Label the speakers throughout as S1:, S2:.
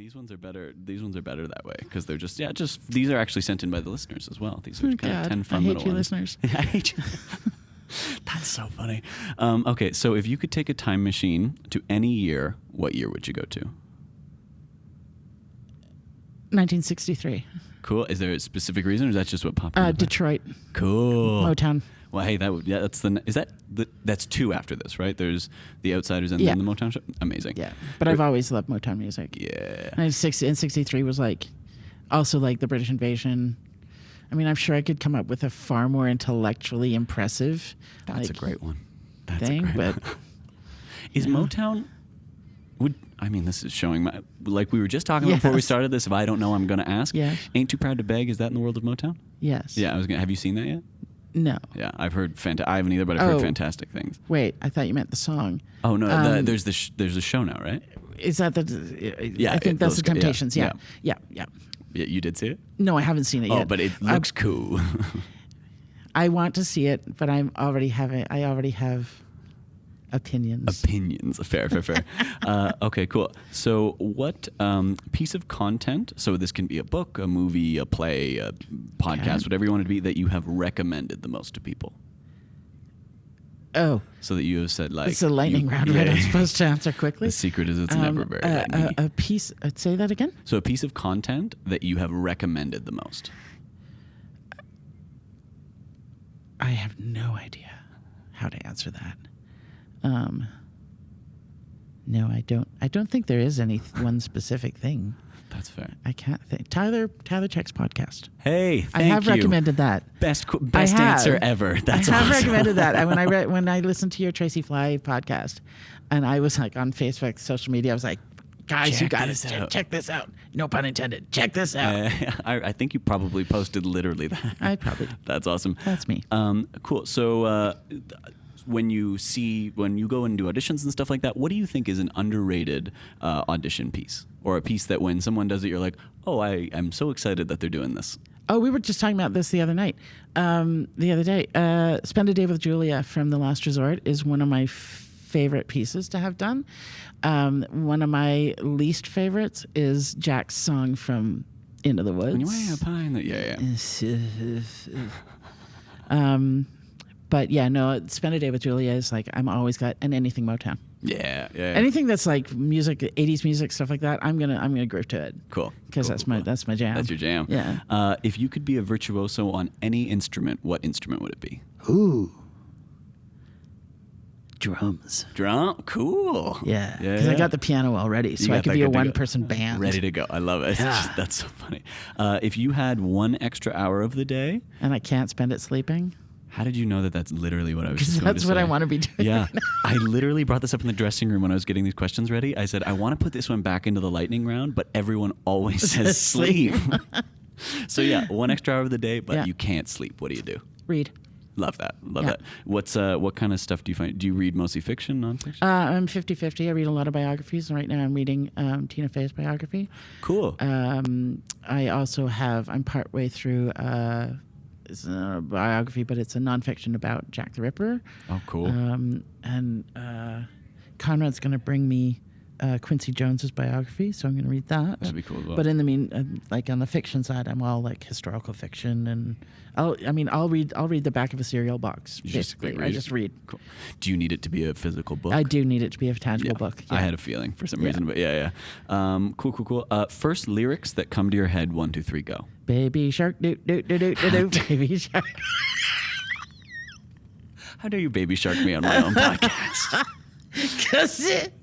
S1: These ones are better. These ones are better that way because they're just these are actually sent in by the listeners as well. These are kind of 10 fun little ones.
S2: Listeners.
S1: I hate you. That's so funny. Okay, so if you could take a time machine to any year, what year would you go to?
S2: 1963.
S1: Cool. Is there a specific reason, or is that just what popped in?
S2: Detroit.
S1: Cool.
S2: Motown.
S1: Well, hey, that's two after this, right? There's The Outsiders and then the Motown show. Amazing.
S2: Yeah, but I've always loved Motown music.
S1: Yeah.
S2: And 63 was also the British invasion. I mean, I'm sure I could come up with a far more intellectually impressive.
S1: That's a great one. That's
S2: thing,
S1: a great
S2: but
S1: one. Is Motown? This is showing my, like we were just talking about before we started this. If I don't know, I'm going to ask.
S2: Yeah.
S1: Ain't Too Proud to Beg. Is that in the world of Motown?
S2: Yes.
S1: Yeah. Have you seen that yet?
S2: No.
S1: Yeah, I've heard. I haven't either, but I've heard fantastic things.
S2: Wait, I thought you meant the song.
S1: Oh no, there's a show now, right?
S2: Is that
S1: Yeah,
S2: I think that's the Temptations. Yeah. Yeah.
S1: You did see it?
S2: No, I haven't seen it yet.
S1: Oh, but it looks cool.
S2: I want to see it, but I already have opinions.
S1: Fair. Okay, cool. So what piece of content, so this can be a book, a movie, a play, a podcast, whatever you want it to be, that you have recommended the most to people?
S2: Oh.
S1: So that you have said
S2: it's a lightning round, right? I'm supposed to answer quickly.
S1: The secret is it's never very lightning.
S2: A piece, say that again?
S1: So a piece of content that you have recommended the most.
S2: I have no idea how to answer that. No, I don't. I don't think there is any one specific thing.
S1: That's fair.
S2: I can't think. Tyler Check's podcast.
S1: Hey, thank
S2: I have
S1: you.
S2: Recommended that.
S1: Best answer ever. That's awesome.
S2: I have recommended that. When I listened to your Tracy Fly podcast, and I was on Facebook, social media, I was like, guys, you got to check this out. No pun intended. Check this out.
S1: I think you probably posted literally that.
S2: I probably.
S1: That's awesome.
S2: That's me.
S1: Cool. So when you go and do auditions and stuff like that, what do you think is an underrated audition piece, or a piece that when someone does it, you're like, oh, I am so excited that they're doing this?
S2: Oh, we were just talking about this the other day. Spend a Day with Julia from The Last Resort is one of my favorite pieces to have done. One of my least favorites is Jack's song from Into the Woods.
S1: When you wear a pine,
S2: But yeah, no, Spend a Day with Julia is I'm always got, and anything Motown.
S1: Yeah.
S2: Anything that's music, 80s music, stuff like that, I'm gonna groove to it.
S1: Cool.
S2: Because that's my jam.
S1: That's your jam.
S2: Yeah.
S1: If you could be a virtuoso on any instrument, what instrument would it be?
S2: Ooh. Drums.
S1: Cool.
S2: Yeah. Because I got the piano already, so I could be a one-person band.
S1: Ready to go. I love it.
S2: Yeah.
S1: That's so funny. If you had 1 extra hour of the day,
S2: and I can't spend it sleeping.
S1: How did you know that that's literally what I was just going to say?
S2: That's what I want to be doing.
S1: Yeah. I literally brought this up in the dressing room when I was getting these questions ready. I said, I want to put this one back into the lightning round, but everyone always says sleep. So yeah, 1 extra hour of the day, but you can't sleep. What do you do?
S2: Read.
S1: Love that. Love that. What kind of stuff do you find? Do you read mostly fiction, nonfiction?
S2: I'm 50-50. I read a lot of biographies, and right now I'm reading Tina Fey's biography.
S1: Cool.
S2: I also I'm partway through it's a biography, but it's a nonfiction about Jack the Ripper.
S1: Oh, cool.
S2: And Conrad's going to bring me Quincy Jones's biography, so I'm going to read that.
S1: That'd be cool as well.
S2: But in the on the fiction side, I'm all historical fiction, and I'll read the back of a cereal box. Basically, I just read.
S1: Cool. Do you need it to be a physical book?
S2: I do need it to be a tangible book. Yeah.
S1: I had a feeling for some reason, but yeah. Cool. First lyrics that come to your head. 1, 2, 3, go.
S2: Baby shark, do do do do do do. Baby shark.
S1: How dare you baby shark me on my own podcast?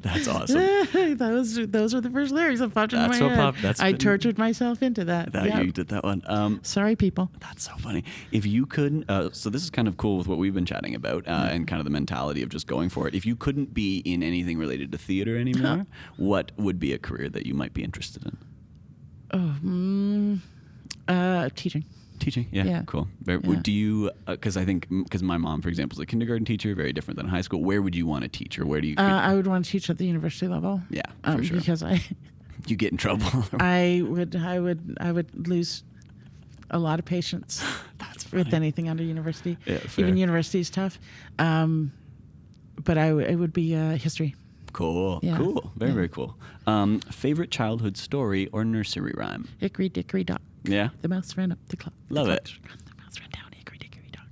S1: That's awesome.
S2: Those are the first lyrics that popped into my head. I tortured myself into that.
S1: You did that one.
S2: Sorry, people.
S1: That's so funny. If you couldn't, so this is kind of cool with what we've been chatting about and kind of the mentality of just going for it. If you couldn't be in anything related to theater anymore, what would be a career that you might be interested in?
S2: Teaching.
S1: Teaching, yeah. Cool. Do you? Because my mom, for example, is a kindergarten teacher, very different than high school. Where would you want to teach, or where do you?
S2: I would want to teach at the university level.
S1: Yeah, for sure.
S2: Because
S1: you get in trouble.
S2: I would lose a lot of patience.
S1: That's
S2: with anything under university.
S1: Yeah, fair.
S2: Even university is tough. But it would be history.
S1: Cool.
S2: Yeah.
S1: Cool. Very,
S2: Yeah.
S1: very cool. Favorite childhood story or nursery rhyme?
S2: Hickory dickory dock.
S1: Yeah.
S2: The mouse ran up the clock.
S1: Love
S2: the
S1: it.
S2: clock ran, the mouse ran down. Hickory dickory dock.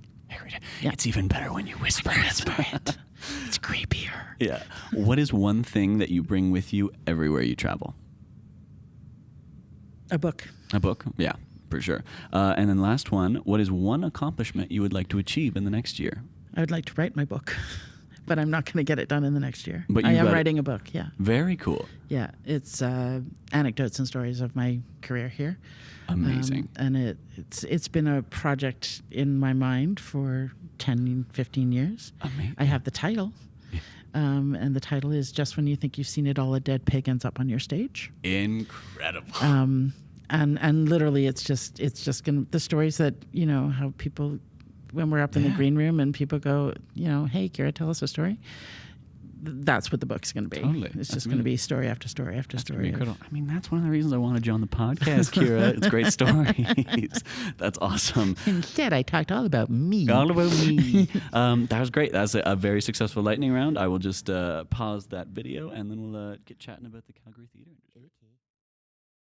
S1: Yeah. It's even better when you whisper it.
S2: It. It's creepier.
S1: Yeah. What is one thing that you bring with you everywhere you travel?
S2: A book.
S1: A book? Yeah, for sure. And then last one, what is one accomplishment you would like to achieve in the next year?
S2: I would like to write my book, but I'm not going to get it done in the next year.
S1: But
S2: I
S1: you've
S2: am
S1: got it.
S2: writing a book, yeah.
S1: Very cool.
S2: Yeah, it's anecdotes and stories of my career here.
S1: Amazing.
S2: And it's been a project in my mind for 10, 15 years.
S1: Amazing.
S2: I have the title. And the title is Just When You Think You've Seen It All, a Dead Pig Ends Up on Your Stage.
S1: Incredible.
S2: And literally it's just gonna, the stories that, how people, when we're up in the green room and people go, hey, Kira, tell us a story. That's what the book's going to be.
S1: Totally.
S2: It's
S1: That's
S2: just going to be story after story after story.
S1: Incredible. I mean, that's one of the reasons I wanted you on the podcast, Kira. It's great stories. That's awesome.
S2: Instead, I talked all about me.
S1: All about me. That was great. That was a very successful lightning round. I will just pause that video and then we'll get chatting about the Calgary theater industry.